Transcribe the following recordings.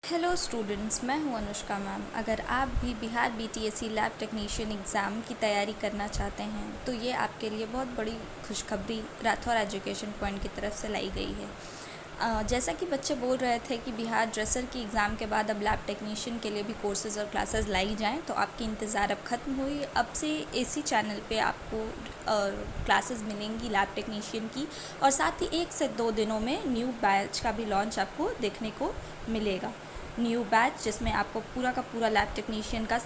Hello students, मैं हूं Anushka ma'am. अगर आप भी Bihar BTSC lab technician exam की तैयारी करना चाहते हैं तो ये आपके लिए बहुत बड़ी खुशखबरी राठौर एजुकेशन पॉइंट की तरफ से लाई गई है। जैसा कि बच्चे बोल रहे थे कि बिहार ड्रेसर की एग्ज़ाम के बाद अब लैब टेक्नीशियन के लिए भी कोर्सेज़ और क्लासेस लाई जाएं, तो आपकी इंतज़ार अब ख़त्म हुई। अब से इसी चैनल पे आपको क्लासेस मिलेंगी लैब टेक्नीशियन की, और साथ ही 1 से 2 दिनों में न्यू बैच का भी लॉन्च आपको देखने को मिलेगा। न्यू बैच जिसमें आपको पूरा का पूरा लैब टेक्नीशियन का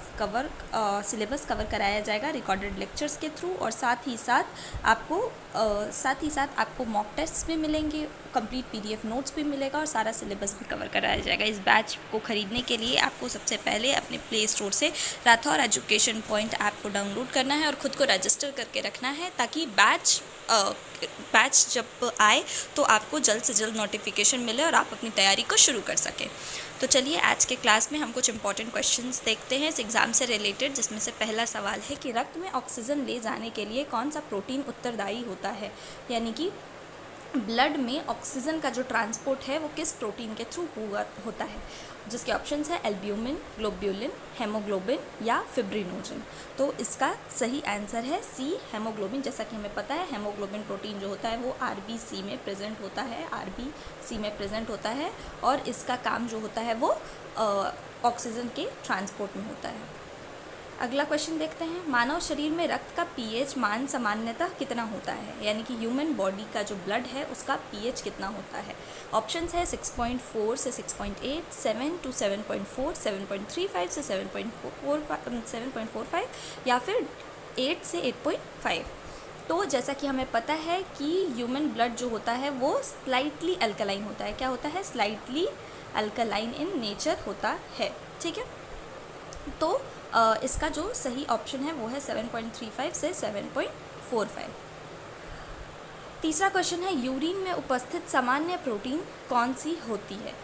सिलेबस कवर कराया जाएगा रिकॉर्डेड लेक्चर्स के थ्रू, और साथ ही साथ आपको मॉक टेस्ट्स भी मिलेंगे, कंप्लीट पीडीएफ नोट्स भी मिलेगा और सारा सिलेबस भी कवर कराया जाएगा। इस बैच को ख़रीदने के लिए आपको सबसे पहले अपने प्ले स्टोर से राठौर एजुकेशन पॉइंट ऐप को डाउनलोड करना है और ख़ुद को रजिस्टर करके रखना है, ताकि बैच जब आए तो आपको जल्द से जल्द नोटिफिकेशन मिले और आप अपनी तैयारी को शुरू कर सकें। तो चलिए आज के क्लास में हम कुछ इंपॉर्टेंट क्वेश्चंस देखते हैं इस एग्ज़ाम से रिलेटेड, जिसमें से पहला सवाल है कि रक्त में ऑक्सीजन ले जाने के लिए कौन सा प्रोटीन उत्तरदायी होता है। यानी कि ब्लड में ऑक्सीजन का जो ट्रांसपोर्ट है वो किस प्रोटीन के थ्रू होता है, जिसके ऑप्शंस हैं एल्ब्यूमिन, ग्लोब्यूलिन, हेमोग्लोबिन या फिब्रिनोजन। तो इसका सही आंसर है सी, हेमोग्लोबिन। जैसा कि हमें पता है हेमोग्लोबिन प्रोटीन जो होता है वो आरबीसी में प्रेजेंट होता है और इसका काम जो होता है वो ऑक्सीजन के ट्रांसपोर्ट में होता है। अगला क्वेश्चन देखते हैं, मानव शरीर में रक्त का पीएच मान सामान्यतः कितना होता है। यानी कि ह्यूमन बॉडी का जो ब्लड है उसका पीएच कितना होता है। ऑप्शंस है 6.4 से 6.8, 7 to 7.4, 7.35 से 7.45 या फिर 8 से 8.5। तो जैसा कि हमें पता है कि ह्यूमन ब्लड जो होता है वो स्लाइटली अल्कलाइन होता है। क्या होता है? स्लाइटली अल्कलाइन इन नेचर होता है। ठीक है, तो इसका जो सही ऑप्शन है वो है 7.35 से 7.45। तीसरा क्वेश्चन है, यूरिन में उपस्थित सामान्य प्रोटीन कौन सी होती है।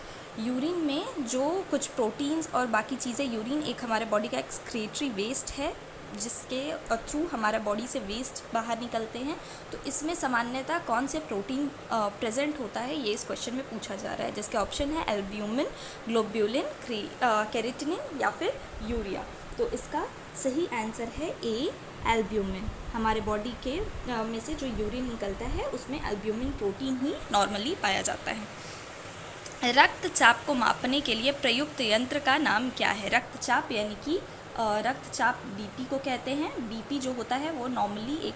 यूरिन में जो कुछ प्रोटीन्स और बाकी चीज़ें, यूरिन एक हमारे बॉडी का एक्सक्रीटरी वेस्ट है जिसके थ्रू हमारा बॉडी से वेस्ट बाहर निकलते हैं। तो इसमें सामान्यतः कौन से प्रोटीन प्रेजेंट होता है, ये इस क्वेश्चन में पूछा जा रहा है, जिसके ऑप्शन है एल्ब्यूमिन, ग्लोब्यूलिन, केराटिनिन या फिर यूरिया। तो इसका सही आंसर है ए, एल्ब्यूमिन। हमारे बॉडी के में से जो यूरिन निकलता है उसमें एल्ब्यूमिन प्रोटीन ही नॉर्मली पाया जाता है। रक्तचाप को मापने के लिए प्रयुक्त यंत्र का नाम क्या है। रक्तचाप यानी कि रक्तचाप बीपी को कहते हैं। बीपी जो होता है वो नॉर्मली एक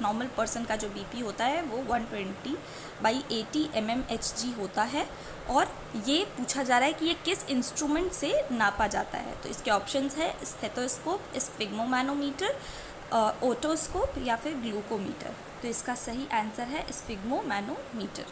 नॉर्मल पर्सन का जो बीपी होता है वो 120/80 mmHg होता है, और ये पूछा जा रहा है कि ये किस इंस्ट्रूमेंट से नापा जाता है। तो इसके ऑप्शंस है स्टेथोस्कोप, स्फिग्मोमैनोमीटर, ओटोस्कोप या फिर ग्लूकोमीटर। तो इसका सही आंसर है स्फिग्मोमैनोमीटर।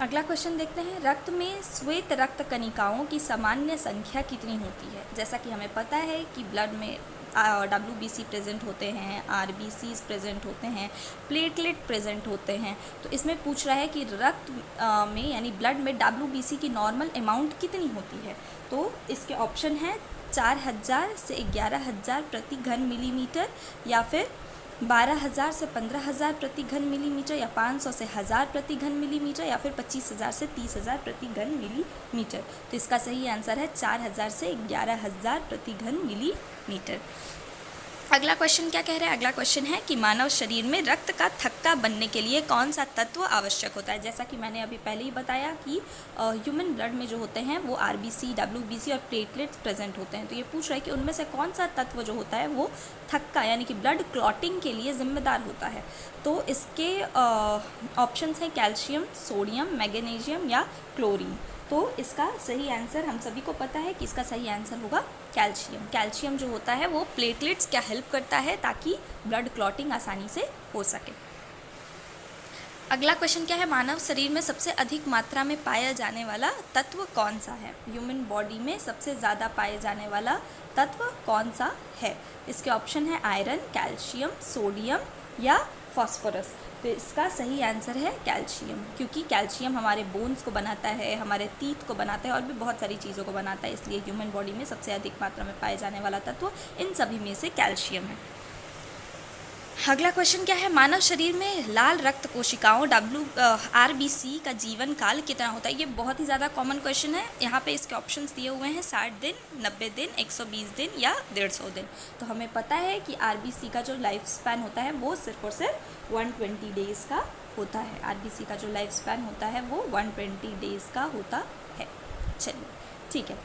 अगला क्वेश्चन देखते हैं, रक्त में श्वेत रक्त कणिकाओं की सामान्य संख्या कितनी होती है। जैसा कि हमें पता है कि ब्लड में WBC प्रेजेंट होते हैं, RBCs प्रेजेंट होते हैं, प्लेटलेट प्रेजेंट होते हैं। तो इसमें पूछ रहा है कि रक्त में यानी ब्लड में WBC की नॉर्मल अमाउंट कितनी होती है। तो इसके ऑप्शन हैं 4000 से 11000 प्रति घन मिलीमीटर, या फिर 12000 से 15000 प्रति घन मिलीमीटर, या 500 से 1000 प्रति घन मिलीमीटर, या फिर 25000 से 30000 प्रति घन मिलीमीटर। तो इसका सही आंसर है 4000 से 11000 प्रति घन मिलीमीटर। अगला क्वेश्चन क्या कह रहा है? अगला क्वेश्चन है कि मानव शरीर में रक्त का थक्का बनने के लिए कौन सा तत्व आवश्यक होता है। जैसा कि मैंने अभी पहले ही बताया कि ह्यूमन ब्लड में जो होते हैं वो RBC, WBC और प्लेटलेट्स प्रेजेंट होते हैं। तो ये पूछ रहा है कि उनमें से कौन सा तत्व जो होता है वो थक्का यानी कि ब्लड क्लॉटिंग के लिए जिम्मेदार होता है। तो इसके ऑप्शंस हैं कैल्शियम, सोडियम, मैग्नीशियम या क्लोरीन। तो इसका सही आंसर हम सभी को पता है कि इसका सही आंसर होगा कैल्शियम। कैल्शियम जो होता है वो प्लेटलेट्स क्या हेल्प करता है ताकि ब्लड क्लॉटिंग आसानी से हो सके। अगला क्वेश्चन क्या है, मानव शरीर में सबसे अधिक मात्रा में पाया जाने वाला तत्व कौन सा है। ह्यूमन बॉडी में सबसे ज़्यादा पाए जाने वाला तत्व कौन सा है। इसके ऑप्शन है आयरन, कैल्शियम, सोडियम या फॉस्फोरस। तो इसका सही आंसर है कैल्शियम, क्योंकि कैल्शियम हमारे बोन्स को बनाता है, हमारे टीथ को बनाता है और भी बहुत सारी चीज़ों को बनाता है। इसलिए ह्यूमन बॉडी में सबसे अधिक मात्रा में पाए जाने वाला तत्व इन सभी में से कैल्शियम है। अगला क्वेश्चन क्या है, मानव शरीर में लाल रक्त कोशिकाओं RBC का जीवन काल कितना होता है। ये बहुत ही ज़्यादा कॉमन क्वेश्चन है। यहाँ पे इसके ऑप्शंस दिए हुए हैं 60 दिन, 90 दिन, 120 दिन या 150 दिन। तो हमें पता है कि RBC का जो लाइफ स्पैन होता है वो सिर्फ और सिर्फ 120 डेज़ का होता है। RBC का जो लाइफ स्पैन होता है वो 120 डेज़ का होता है। चलिए ठीक है,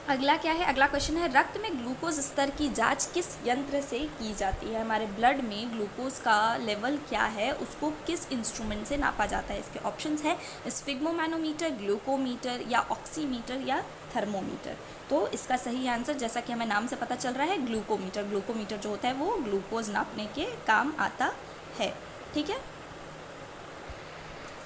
अगला क्या है, अगला क्वेश्चन है, रक्त में ग्लूकोज स्तर की जांच किस यंत्र से की जाती है। हमारे ब्लड में ग्लूकोज का लेवल क्या है उसको किस इंस्ट्रूमेंट से नापा जाता है। इसके ऑप्शंस है स्फिग्मोमैनोमीटर, ग्लूकोमीटर या ऑक्सीमीटर या थर्मोमीटर। तो इसका सही आंसर, जैसा कि हमें नाम से पता चल रहा है, ग्लूकोमीटर। ग्लूकोमीटर जो होता है वो ग्लूकोज नापने के काम आता है। ठीक है,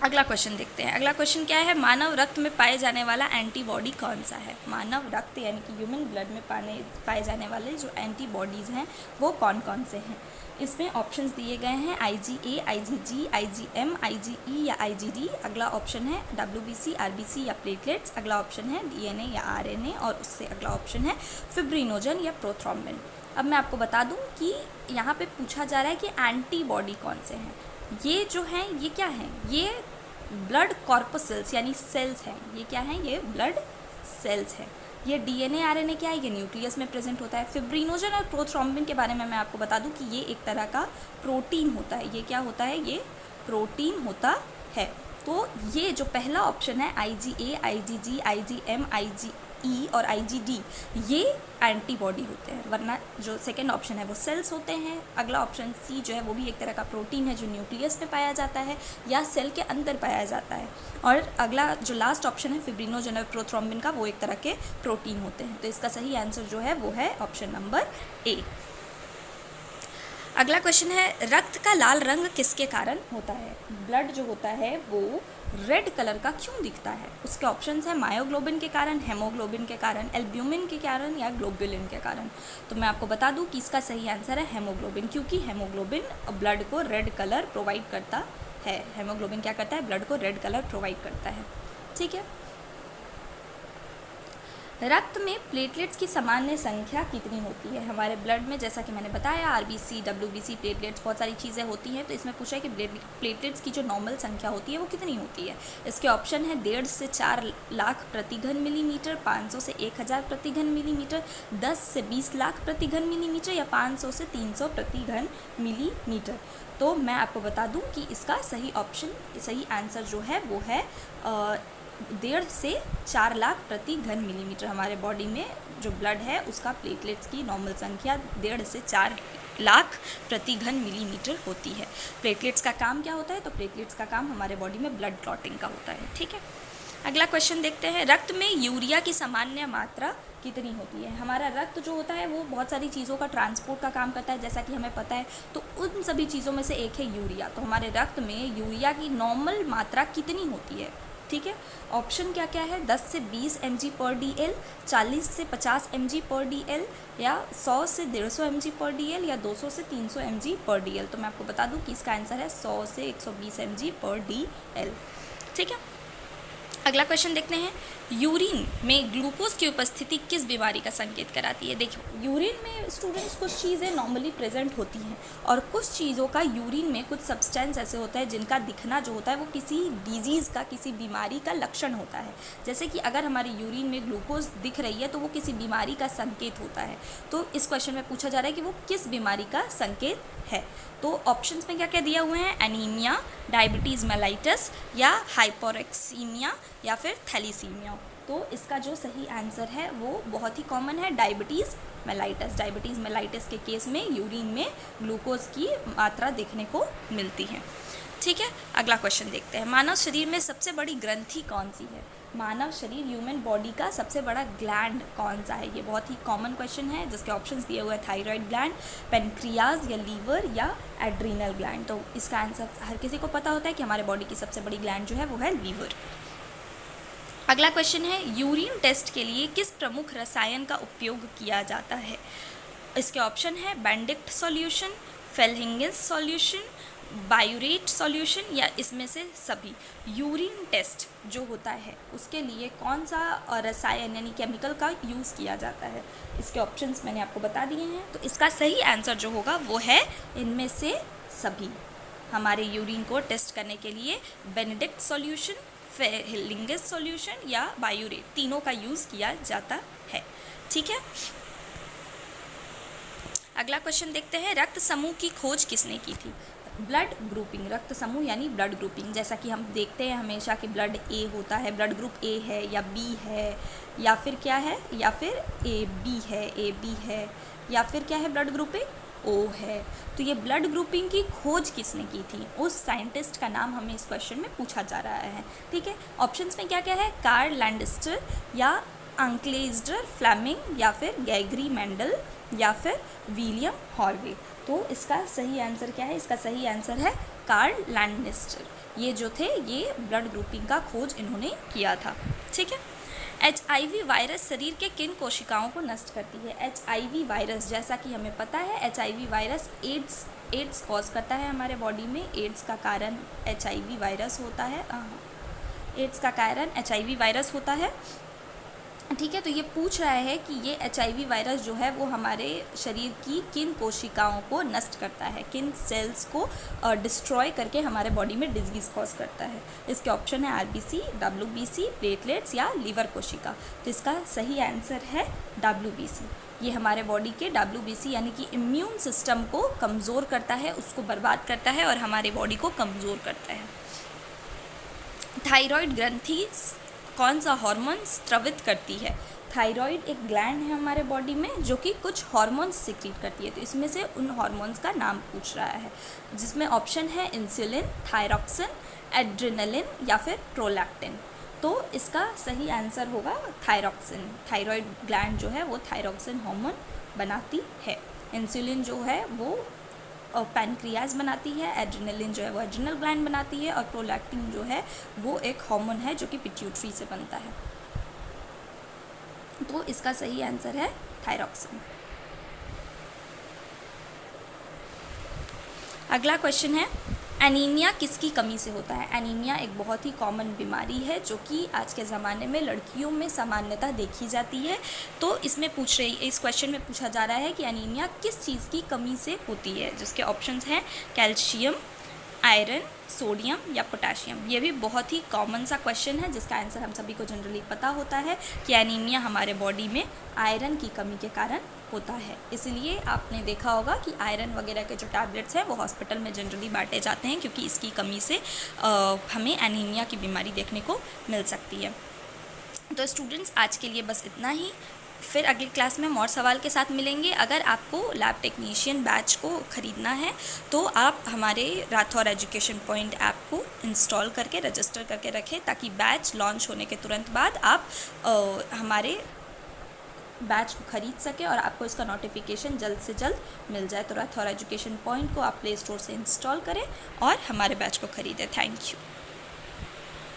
अगला क्वेश्चन देखते हैं। अगला क्वेश्चन क्या है, मानव रक्त में पाए जाने वाला एंटीबॉडी कौन सा है। मानव रक्त यानी कि ह्यूमन ब्लड में पाए जाने वाले जो एंटीबॉडीज़ हैं वो कौन कौन से हैं। इसमें ऑप्शंस दिए गए हैं IgA, IgG, IgM, IgE या IgD। अगला ऑप्शन है WBC, RBC या प्लेटलेट्स। अगला ऑप्शन है DNA या RNA और उससे अगला ऑप्शन है फिब्रिनोजन या प्रोथ्रोम्बिन। अब मैं आपको बता दूं कि यहाँ पे पूछा जा रहा है कि एंटीबॉडी कौन से हैं। ये जो हैं ये क्या हैं, ये ब्लड कॉर्पसेल्स यानी सेल्स हैं। ये क्या हैं, ये ब्लड सेल्स हैं। ये DNA RNA क्या है, ये न्यूक्लियस में प्रेजेंट होता है। फिब्रिनोजन और प्रोथ्रोम्बिन के बारे में मैं आपको बता दूं कि ये एक तरह का प्रोटीन होता है। ये क्या होता है, ये प्रोटीन होता है। तो ये जो पहला ऑप्शन है IgA, IgG, IgM, IgE और IgD, ये एंटीबॉडी होते हैं, वरना जो सेकेंड ऑप्शन है वो सेल्स होते हैं। अगला ऑप्शन C जो है वो भी एक तरह का प्रोटीन है जो न्यूक्लियस में पाया जाता है या सेल के अंदर पाया जाता है। और अगला जो लास्ट ऑप्शन है फिब्रिनोजन और प्रोथ्रोम्बिन का, वो एक तरह के प्रोटीन होते हैं। तो इसका सही आंसर जो है वो है ऑप्शन नंबर A। अगला क्वेश्चन है, रक्त का लाल रंग किसके कारण होता है। ब्लड जो होता है वो रेड कलर का क्यों दिखता है। उसके ऑप्शंस है मायोग्लोबिन के कारण, हेमोग्लोबिन के कारण, एल्ब्यूमिन के कारण या ग्लोबुलिन के कारण। तो मैं आपको बता दूं कि इसका सही आंसर है हेमोग्लोबिन, क्योंकि हेमोग्लोबिन ब्लड को रेड कलर प्रोवाइड करता है। हेमोग्लोबिन क्या करता है, ब्लड को रेड कलर प्रोवाइड करता है। ठीक है, रक्त में प्लेटलेट्स की सामान्य संख्या कितनी होती है। हमारे ब्लड में जैसा कि मैंने बताया RBC, WBC, प्लेटलेट्स, बहुत सारी चीज़ें होती हैं। तो इसमें पूछा है कि प्लेटलेट्स की जो नॉर्मल संख्या होती है वो कितनी होती है। इसके ऑप्शन है 1.5 से 4 लाख प्रति घन मिलीमीटर, 500 से 1000 प्रति घन मिलीमीटर, 10 से 20 लाख प्रति घन मिलीमीटर या 500 से 300 प्रति घन मिलीमीटर। तो मैं आपको बता दूं कि इसका सही ऑप्शन, सही आंसर जो है वो है 1.5 से 4 लाख प्रति घन मिलीमीटर। हमारे बॉडी में जो ब्लड है उसका प्लेटलेट्स की नॉर्मल संख्या 1.5 से 4 लाख प्रति घन मिलीमीटर होती है। प्लेटलेट्स का काम क्या होता है, तो प्लेटलेट्स का काम हमारे बॉडी में ब्लड क्लॉटिंग का होता है। ठीक है, अगला क्वेश्चन देखते हैं, रक्त में यूरिया की सामान्य मात्रा कितनी होती है। हमारा रक्त जो होता है वो बहुत सारी चीज़ों का ट्रांसपोर्ट का काम करता है, जैसा कि हमें पता है। तो उन सभी चीज़ों में से एक है यूरिया। तो हमारे रक्त में यूरिया की नॉर्मल मात्रा कितनी होती है। ठीक है, ऑप्शन क्या क्या है, 10 से 20 mg/dl, 40 से 50 mg/dl या 100 से 150 mg/dl या 200 से 300 mg/dl। तो मैं आपको बता दूं कि इसका आंसर है 100 से 120 mg/dl। ठीक है, अगला क्वेश्चन देखते हैं, यूरिन में ग्लूकोज की उपस्थिति किस बीमारी का संकेत कराती है। देखिए, यूरिन में स्टूडेंट्स कुछ चीज़ें नॉर्मली प्रेजेंट होती हैं और कुछ चीज़ों का, यूरिन में कुछ सब्सटेंस ऐसे होता है जिनका दिखना जो होता है वो किसी डिजीज़ का, किसी बीमारी का लक्षण होता है। जैसे कि अगर हमारी यूरिन में ग्लूकोज दिख रही है तो वो किसी बीमारी का संकेत होता है। तो इस क्वेश्चन में पूछा जा रहा है कि वो किस बीमारी का संकेत है। तो ऑप्शंस में क्या क्या दिया हुए हैं, एनीमिया, डायबिटीज़ मेलाइटस या हाइपोरेक्सीमिया या फिर थैलीसीमिया। तो इसका जो सही आंसर है वो बहुत ही कॉमन है, डायबिटीज़ मेलाइटस। डायबिटीज़ मेलाइटस के केस में यूरिन में ग्लूकोज की मात्रा देखने को मिलती है। ठीक है, अगला क्वेश्चन देखते हैं, मानव शरीर में सबसे बड़ी ग्रंथि कौन सी है। मानव शरीर, ह्यूमन बॉडी का सबसे बड़ा ग्लैंड कौन सा है। ये बहुत ही कॉमन क्वेश्चन है जिसके ऑप्शंस दिए हुए हैं, थायराइड ग्लैंड, पेनक्रियाज या लीवर या एड्रीनल ग्लैंड। तो इसका आंसर हर किसी को पता होता है कि हमारे बॉडी की सबसे बड़ी ग्लैंड जो है वो है लीवर। अगला क्वेश्चन है, यूरिन टेस्ट के लिए किस प्रमुख रसायन का उपयोग किया जाता है। इसके ऑप्शन है Benedict solution, फेल्हिंगिस solution, biuret solution या इसमें से सभी। यूरिन टेस्ट जो होता है उसके लिए कौन सा रसायन यानी केमिकल का यूज़ किया जाता है, इसके ऑप्शंस मैंने आपको बता दिए हैं। तो इसका सही आंसर जो होगा वो है इनमें से सभी। हमारे यूरिन को टेस्ट करने के लिए बेनेडिक्ट सॉल्यूशन, फेलिंगस सॉल्यूशन या बायूरेट, तीनों का यूज़ किया जाता है। ठीक है, अगला क्वेश्चन देखते हैं। रक्त समूह की खोज किसने की थी? ब्लड ग्रुपिंग, रक्त समूह यानी ब्लड ग्रुपिंग। जैसा कि हम देखते हैं हमेशा कि ब्लड ए होता है, ब्लड ग्रुप ए है या बी है या फिर क्या है, या फिर ए बी है, ए बी है, या फिर क्या है ब्लड ग्रुपिंग ओ है। तो ये ब्लड ग्रुपिंग की खोज किसने की थी, उस साइंटिस्ट का नाम हमें इस क्वेश्चन में पूछा जा रहा है। ठीक है, ऑप्शंस में क्या क्या है, कार्ल लैंडस्टर या अंक्लेस्टर फ्लेमिंग या फिर गैगरी मेंडल या फिर विलियम हॉर्वे। तो इसका सही आंसर क्या है, इसका सही आंसर है कार्ल लैंडस्टर। ये जो थे ये ब्लड ग्रुपिंग का खोज इन्होंने किया था। ठीक है, HIV वायरस शरीर के किन कोशिकाओं को नष्ट करती है? HIV वायरस, जैसा कि हमें पता है HIV वायरस एड्स कॉज करता है हमारे बॉडी में। एड्स का कारण HIV वायरस होता है, एड्स का कारण HIV वायरस होता है। ठीक है, तो ये पूछ रहा है कि ये HIV वायरस जो है वो हमारे शरीर की किन कोशिकाओं को नष्ट करता है, किन सेल्स को डिस्ट्रॉय करके हमारे बॉडी में डिजीज़ कॉज करता है। इसके ऑप्शन है RBC, WBC, प्लेटलेट्स या लीवर कोशिका। तो इसका सही आंसर है WBC। ये हमारे बॉडी के WBC यानी कि इम्यून सिस्टम को कमज़ोर करता है, उसको बर्बाद करता है और हमारे बॉडी को कमज़ोर करता है। थायराइड ग्रंथि कौन सा हार्मोन स्रावित करती है? थायराइड एक ग्लैंड है हमारे बॉडी में जो कि कुछ हार्मोन्स सिक्रीट करती है। तो इसमें से उन हार्मोन्स का नाम पूछ रहा है, जिसमें ऑप्शन है इंसुलिन, थायरॉक्सिन, एड्रेनलिन या फिर प्रोलैक्टिन। तो इसका सही आंसर होगा थायरॉक्सिन। थायराइड ग्लैंड जो है वो थायरॉक्सिन हार्मोन बनाती है। इंसुलिन जो है वो पैनक्रियाज बनाती है, एड्रेनलिन जो है वो एड्रिनल ग्लैंड बनाती है और प्रोलैक्टिन जो है वो एक हार्मोन है जो कि पिट्यूटरी से बनता है। तो इसका सही आंसर है थायरॉक्सिन। अगला क्वेश्चन है, एनीमिया किसकी कमी से होता है? एनीमिया एक बहुत ही कॉमन बीमारी है जो कि आज के ज़माने में लड़कियों में सामान्यतः देखी जाती है। तो इस क्वेश्चन में पूछा जा रहा है कि एनीमिया किस चीज़ की कमी से होती है, जिसके ऑप्शंस हैं कैल्शियम, आयरन, सोडियम या पोटाशियम। ये भी बहुत ही कॉमन सा क्वेश्चन है जिसका आंसर हम सभी को जनरली पता होता है कि एनीमिया हमारे बॉडी में आयरन की कमी के कारण होता है। इसलिए आपने देखा होगा कि आयरन वगैरह के जो टैबलेट्स हैं वो हॉस्पिटल में जनरली बांटे जाते हैं क्योंकि इसकी कमी से हमें एनीमिया की बीमारी देखने को मिल सकती है। तो स्टूडेंट्स आज के लिए बस इतना ही, फिर अगली क्लास में हम और सवाल के साथ मिलेंगे। अगर आपको लैब टेक्नीशियन बैच को ख़रीदना है तो आप हमारे राठौर एजुकेशन पॉइंट ऐप को इंस्टॉल करके रजिस्टर करके रखें ताकि बैच लॉन्च होने के तुरंत बाद आप हमारे बैच को ख़रीद सके और आपको इसका नोटिफिकेशन जल्द से जल्द मिल जाए। तो राठौर एजुकेशन पॉइंट को आप प्ले स्टोर से इंस्टॉल करें और हमारे बैच को ख़रीदें। Thank you.